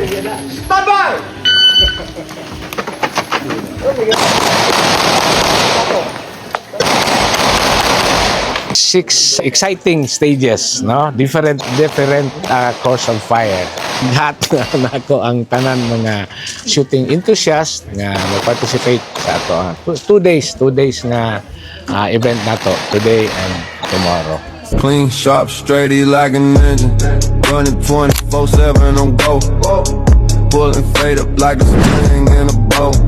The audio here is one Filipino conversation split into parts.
Stand by! Six exciting stages, no? Different course of fire. Lahat nako ang tanan mga shooting enthusiast nga mag-participate sa ato. 2 days nga event nato, today and tomorrow. Clean, sharp, straight, like an engine. Running 24/7 on go. Pulling fade up like a spring in a boat.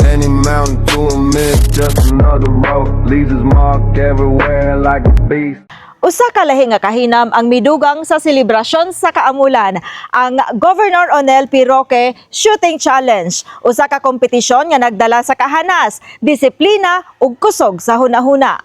Any mountain to a mid, just another road. Leaves his mark everywhere like a beast. Usa ka lahi nga kahinam ang midugang sa selebrasyon sa Kaamulan, ang Governor Onel P. Roque Shooting Challenge. Usa ka kompetisyon nga nagdala sa kahanas, disiplina ug kusog sa hunahuna.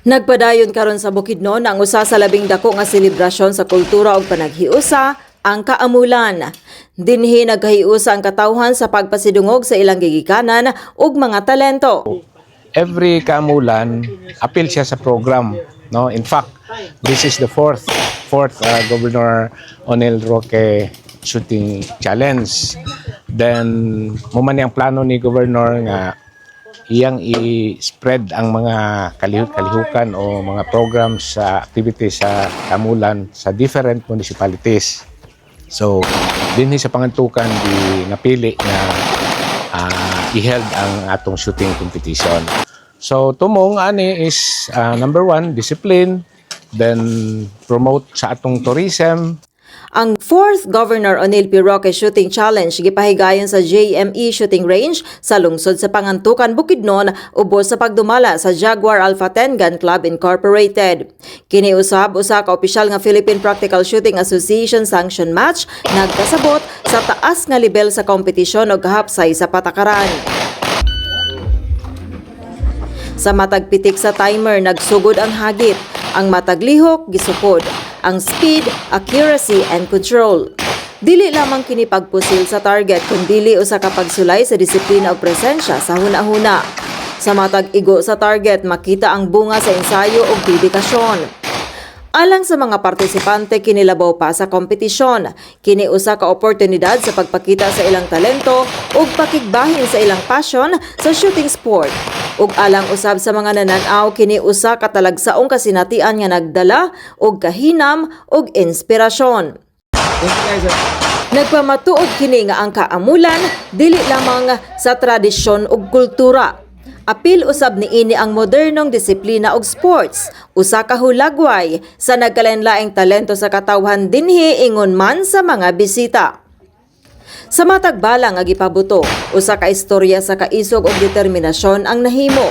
Nagpadayon karon sa Bukidnon ang usa sa labing dako nga selebrasyon sa kultura ug panaghiusa, ang Kaamulan. Dinhi nagkahiusa ang katawhan sa pagpasidungog sa ilang gigikanan ug mga talento. Every Kaamulan, appeal siya sa program, no? In fact, this is the fourth Governor Onel Roque Shooting Challenge. Then mo man ang plano ni Governor nga iyang i-spread ang mga kalihukan o mga programs sa activities sa Kaamulan sa different municipalities. So, dinhi sa pangantukan di napili na i-held ang atong shooting competition. So, tumong ani is number 1, discipline, then promote sa atong tourism. Ang 4th Governor Onel P. Roque Shooting Challenge gipahigayon sa JME Shooting Range sa lungsod sa Pangantukan, Bukidnon ubos sa pagdumala sa Jaguar Alpha 10 Gun Club Incorporated. Kini usab usa ka opisyal nga Philippine Practical Shooting Association sanction match nagkasabot sa taas nga level sa kompetisyon ug kahapsay sa patakaran. Sa matag pitik sa timer nagsugod ang hagit, ang matag lihok gisukod, ang speed, accuracy, and control. Dili lamang kini pagpusil sa target kundi usa ka pagsulay sa disiplina ug presensya sa hunahuna. Sa matag igo sa target makita ang bunga sa ensayo ug dedikasyon. Alang sa mga partisipante kinilabaw pa sa kompetisyon, kini usa ka oportunidad sa pagpakita sa ilang talento ug pakigbahin sa ilang passion sa shooting sport. Ug alang usab sa mga nananaw kini usa ka talagsaong kasinatian nga nagdala og kahinam ug inspirasyon. Nagpamatuod kini nga ang Kaamulan dili lamang sa tradisyon ug kultura. Apil usab niini ang modernong disiplina og sports, usa ka hulagway sa nagkalainlaing talento sa katawhan dinhi ingon man sa mga bisita. Sa matag bala nga gipabuto, usa ka istorya sa kaisog ug determinasyon ang nahimo.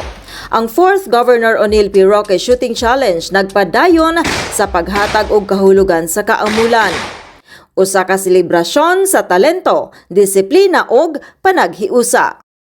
Ang 4th Governor Onel P. Roque Shooting Challenge nagpadayon sa paghatag og kahulugan sa Kaamulan. Usa ka selebrasyon sa talento, disiplina ug panaghiusa.